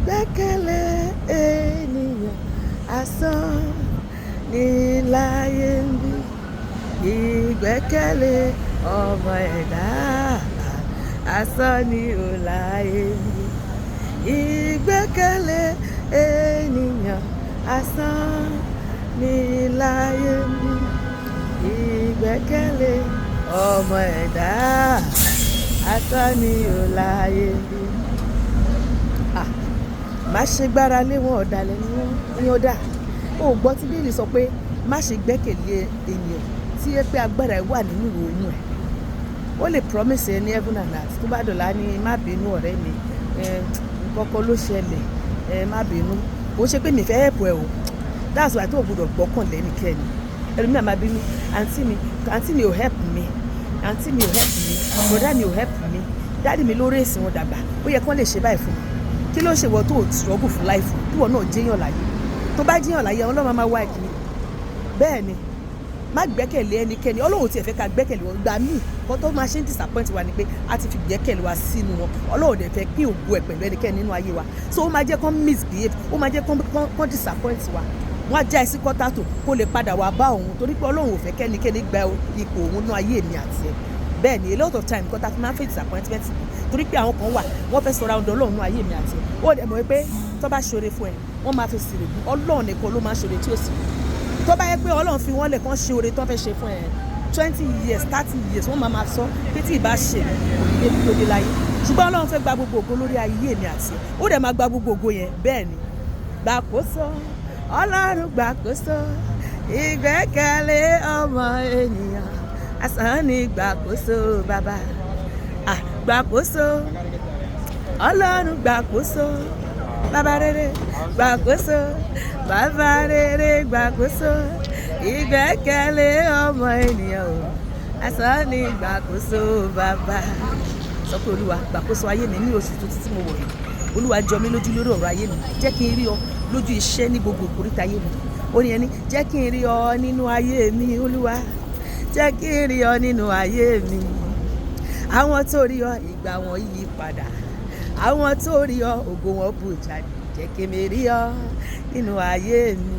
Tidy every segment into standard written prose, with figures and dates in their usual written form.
ìgbẹ́kẹ̀lé ènìyàn asán ní láyé ń bí, ìgbẹ́kẹ̀lé ọmọ ẹ̀dá asán ní ò láyé ń bí, ìgbẹ́kẹ̀lé ènìyàn asán ní láyé ń bí, ìgbẹ́kẹ̀lé ọmọ ẹ̀dá asán ní ò láyé ń bí. Má ṣe gbára lé wọn, ọ̀dàlẹ̀ ni wọ́n ní ó dà. Ó gbọ́ tí Bíbélì sọ pé má ṣe gbẹ́kẹ̀lé ènìyàn tí ẹ pé agbára ẹ̀ wà nínú ìrònú ẹ̀. Ó lè promise ẹ ní heaven and earth tó bá dọ̀la ní má bínú ọ̀rẹ́ mi, nǹkan kan ló ṣẹlẹ̀, má bínú. Ó ṣe pé mi fẹ́ help ẹ o. That's why tó o gbọdọ̀ gbọ́kàn lẹ́nikẹ́ni. Ẹlòmíì á máa bínú, àǹtí mi ò help mi, àǹtí mi ò help mi, bọ̀dá mi ò help mi, dáàdì mi ló rèsì wọn dàgbà, ó yẹ kán lè ṣe báyìí fún mi. Kí ló ṣe wọ́n tó struggle fún life tí wọ́n náà jẹ́yàn láyé? Tó bá jẹ́yàn láyé Ọlọ́run máa wá ìkíni. Bẹ́ẹ̀ ni, má gbẹ́kẹ̀lé ẹnikẹ́ni. Ọlọ́run tí ẹ fẹ́ ká gbẹ́kẹ̀lé wọn gbà míì kan tó máa ṣe ń disappoint wa ni pé a ti fi gbẹ́kẹ̀lé wa sínú wọn. Ọlọ́run dẹ̀ fẹ́ pín ògo ẹ̀ pẹ̀lú ẹnikẹ́ni nínú ayé wa. So ó máa jẹ́ kán misbehave, ó máa jẹ́ kán disappoint wa. Wọ́n á já ẹ sí kọ́tàtò kó lè padà wá bá òun torí pé Ọlọ́run ò fẹ́ kẹ́nikẹ́ni gba ipò òun nínú ayé mi àti ẹ̀. Bẹ́ẹ̀ ni, a lot of time kọ́tà fi máa ń fẹ́ disappointment torí pé àwọn kan wà wọ́n fẹ́ sọ̀rọ̀ ọ̀dọ̀ Ọlọ́run nínú ayé mi àti ẹ̀. Ó dẹ̀ mọ̀ pé tó bá ṣoore fún ẹ wọ́n máa fi sèrè bù. Ọlọ́run nìkan ló máa ń ṣoore tí ó sì. Tó bá yẹ pé Ọlọ́run fi wọ́n lẹ̀ kán ṣe oore tó fẹ́ ṣe fún ẹ 20 years 30 years wọ́n máa ṣọ pé tí ìbá ṣe òdìdé lóde láyé. Ṣùgbọ́n Ọlọ́run fẹ́ gba gbogbo ògo lórí ayé mi àti ẹ̀. Ó dẹ̀ máa gba gbogbo ògo yẹn. Bẹ́ẹ̀ ni, gbàkóso Ọlọ́run gbàkóso, ìgbẹ́kẹ̀lé ọmọ ènìyàn asán ní gbàkóso bàbá. Gbàkóso Ọlọ́run gbàkóso, bàbá rere gbàkóso, bàbá rere gbàkóso, ìgbẹ́kẹ̀lé ọmọ ènìyàn o asán ní gbàkóso bàbá. Sọ pé Olúwa gbàkóso ayé mi ní oṣù tuntun tí mo wọ̀ yìí. Olúwa jọ mí lójú lórí ọ̀rọ̀ ayé mi, jẹ́ kí n rí ọ lójú iṣẹ́ ní gbogbo ìkóríta ayé mi. Ó ní ẹni jẹ́ kí n rí ọ nínú ayé mi Olúwa, jẹ́ kí n rí ọ nínú ayé mi. Àwọn tó rí ọ ìgbà wọn yí padà, àwọn tó rí ọ ògo wọn bù jáde, jẹ́ kí mi rí ọ nínú ayé mi.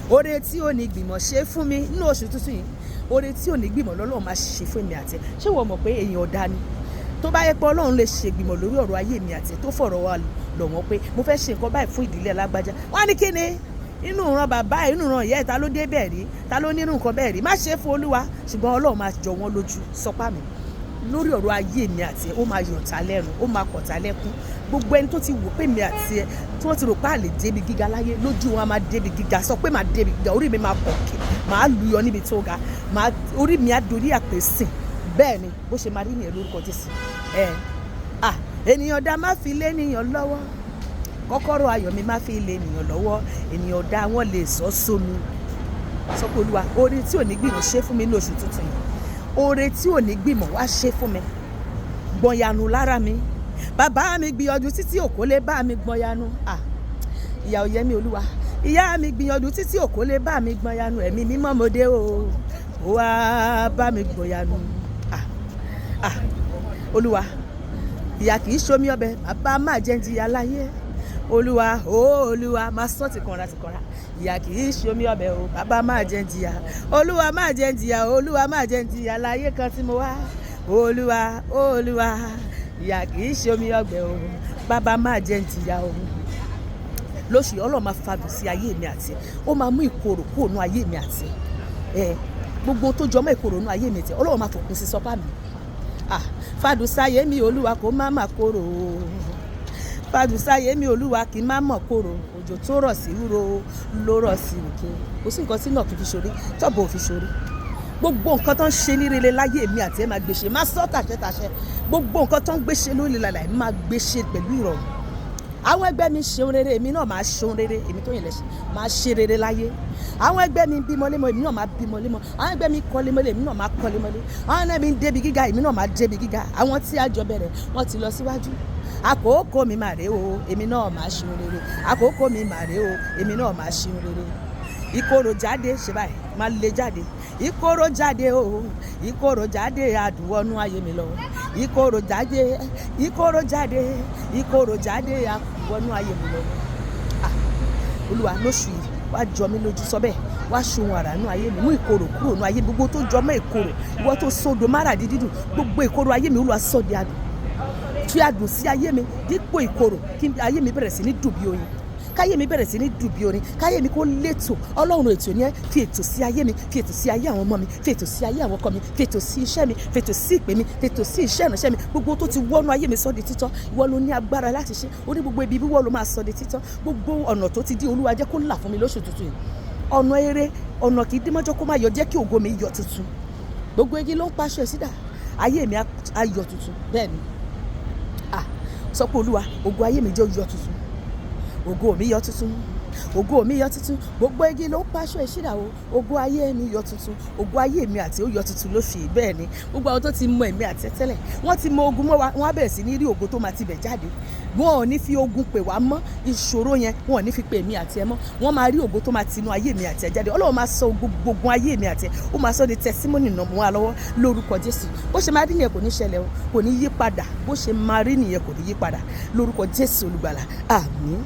Oore tí ò ní gbìmọ̀ ṣe fún mi nínú oṣù tuntun yìí, oore tí ò ní gbìmọ̀ lọ́lọ́run máa ṣe fún mi àti ẹ̀. Ṣé wọ́n mọ̀ pé èèyàn ọ̀dà ni? Tó bá yẹ pé Ọlọ́run lè ṣe gbìmọ̀ lórí ọ̀rọ̀ ayé mi àti ẹ̀ tó fọ̀rọ̀ wa lọ̀ wọ́n pé mo fẹ́ ṣe nǹkan báyìí fún ìdílé alágbájá. Wọ́n á ní kí ni? Inú ìran bàbá ẹ̀, inú ìran ìyá ẹ̀ ta ló dé bẹ́ẹ̀ rí? Ta ló nírú nǹkan bẹ́ẹ̀ rí? Má ṣe fún Olúwa. Ṣùgbọ́n Ọlọ́run máa jọ wọ́n lójú sọpá mi lórí ọ̀rọ̀ ayé mi àti ẹ̀. Ó máa yọ̀ǹta lẹ́nu, ó máa kọ̀ta lẹ́kún. Gbogbo ẹni tó ti wò pé mi àti ẹ̀ tí wọ́n ti rò pé a lè débi gíga láyé lójú wọn a máa débi gíga. Sọ pé màá débi gíga, orí mi máa pọ̀ kí, màá lùyọ níbi tó ga, orí mi á dorí àpèsìn. Bẹ́ẹ̀ ni bó ṣe máa rí nìyẹn lórúkọ Jésù. Ènìyàn dá má fi lé ènìyàn lọ́wọ́, kọ́kọ́rọ́ ayọ̀ mi má fi lé ènìyàn lọ́wọ́. Ènìyàn dá wọn lè sọ sómi. Sọ pé Olúwa oore tí ò ní gbìmọ̀ ṣe fún mi ní oṣù tuntun yìí, oore tí ò ní gbìmọ̀ wá ṣe fún mi. Gbọ̀nyànú lára mi, bàbá mi gbìyànjú títí òkó lè bá mi gbọ̀nyànú. Ìyà ò yẹ mí Olúwa, ìyá mi gbìyànjú títí òkó lè bá mi gbọ̀nyànú. Ẹ̀mí mímọ́ mo dé o, ó wá bá mi gbọ̀nyànú. Olúwa ìyà kì í ṣomi ọbẹ̀, bàbá má jẹ́ ń jìyà láyé. Olúwa Olúwa máa sọ tìkanra tìkanra. Ìyà kì í ṣomi ọbẹ̀ o, bàbá má jẹ́ ń jìyà. Olúwa má jẹ́ ń jìyà, Olúwa má jẹ́ ń jìyà láyé kan tí mo wá. Olúwa ìyà kì í ṣomi ọbẹ̀ o, bàbá má jẹ́ ń jìyà o. Lóṣù yìí Ọlọ́run máa fàdùn sí ayé mi àti ẹ̀. Ó máa mú ìkorò kúrò nínú ayé mi àti ẹ̀. Gbogbo tó jọmọ́ ìkorò nínú ayé mi àti ẹ̀ Ọlọ́run máa fòpin sí sọ́pá mi. Fàdùn sáyé mi Olúwa kó má má korò. Fàdùn sáyé mi Olúwa kí má mọ̀ korò. Òjò tó rọ̀ sí wúro ló rọ̀ sí òkè. Kò sí nǹkan tí náà kì í fi ṣorí tọ́bọ̀ ò fi ṣorí. Gbogbo nǹkan tó ń ṣe ní rere láyé mi àti ẹ̀ máa gbéṣe. Má sọ tàṣẹ. Gbogbo nǹkan tó ń gbéṣe lórí ìlànà ẹ̀ máa gbéṣe pẹ̀lú ìrọ̀rùn. Àwọn ẹgbẹ́ mi ṣeun rere, èmi náà máa ṣeun rere. Èmi tó yìn lẹ́sìn máa ṣe rere láyé. Àwọn ẹgbẹ́ mi bímọ lémọ, èmi náà máa bímọ lémọ. Àwọn ẹgbẹ́ mi kọ́lé mọ́lé, èmi náà máa kọ́lé mọ́lé. Àwọn ẹgbẹ́ mi ń débi gíga, èmi náà máa débi gíga. Àwọn tí a jọ bẹ̀rẹ̀ wọ́n ti lọ síwájú. Àkókò mi mà rè o, èmi náà máa ṣeun rere. Àkókò mi mà rè o, èmi náà máa ṣeun rere. Ìkorò jáde ṣe báyìí máa lè jáde. Ìkorò jáde o, ìkorò jáde àdùwọ̀nú ayé mi lọ. Ìkorò jáde, ìkorò jáde, ìkorò jáde wọnú ayé mi lọ. Olúwa lóṣù yìí wá jọ mí lójú, sọ bẹ́ẹ̀, wá ṣohun àrà nú ayé mi, mú ìkorò kúrò nú ayé mi, gbogbo tó jọ mọ́ ìkorò, ìwọ tó sódò máràdí dídùn, gbogbo ìkorò ayé mi Olúwa sọ di adùn, fi adùn sí ayé mi dípò ìkorò, kí ayé mi bẹ̀rẹ̀ sí ní dùn bí oyin, káyé mi bẹ̀rẹ̀ sí ní dùn bí orin, káyé mi kó létò. Ọlọ́run ètò ni ẹ́, fi ètò sí ayé mi, fi ètò sí ayé àwọn ọmọ mi, fi ètò sí ayé àwọn ọkọ mi, fi ètò sí iṣẹ́ mi, fi ètò sí ìpè mi, fi ètò sí iṣẹ́ ìránṣẹ́ mi, gbogbo tó ti wọnú ayé mi sọ di títọ́. Ìwọ ló ní agbára láti ṣe, ó ní gbogbo ibi wíwọ́ ló máa sọ di títọ́. Gbogbo ọ̀nà tó ti di Olúwa jẹ́ kó là fún mi lóṣù tuntun yìí. Ọ̀nà eré, ọ̀nà kì í dín mọ́jọ́ kó má yọ, jẹ́ kí ògo mi yọ tuntun. Gbogbo igi ló ń paṣọ sídà, ayé mi á yọ tuntun. Bẹ́ẹ̀ ni, sọ pé Olúwa, ògo ayé mi jẹ́ yọ tuntun, ògo mi yọ tuntun, ògo mi yọ tuntun. Gbogbo igi ló ń paṣọ ìṣídà o, ògo ayé mi yọ tuntun, ògo ayé mi àti ó yọ tuntun lóṣù yìí. Bẹ́ẹ̀ ni, gbogbo àwọn tó ti mọ èmi àti ẹ tẹ́lẹ̀, wọ́n ti mọ ogun mọ́ wa, wọ́n á bẹ̀rẹ̀ sí ní rí ògo tó máa ti bẹ̀ jáde. Wọn ò ní fi ogun pè wá mọ́, ìṣòro yẹn wọn ò ní fi pè mí àti ẹ mọ́, wọ́n máa rí ògo tó máa tinú ayé mi àti ẹ jáde. Ọlọ́run máa sọ gbogbo ayé mi àti ẹ, ó máa sọ ní testimony nà mọ́ wa lọ́wọ́ lórúkọ Jésù. Bó ṣe máa rí nìyẹn kò ní ṣẹlẹ̀ o, kò ní yí padà, bó ṣe máa rí nìyẹn kò ní yí padà lórúkọ Jésù Olùgbàlà. Àmín.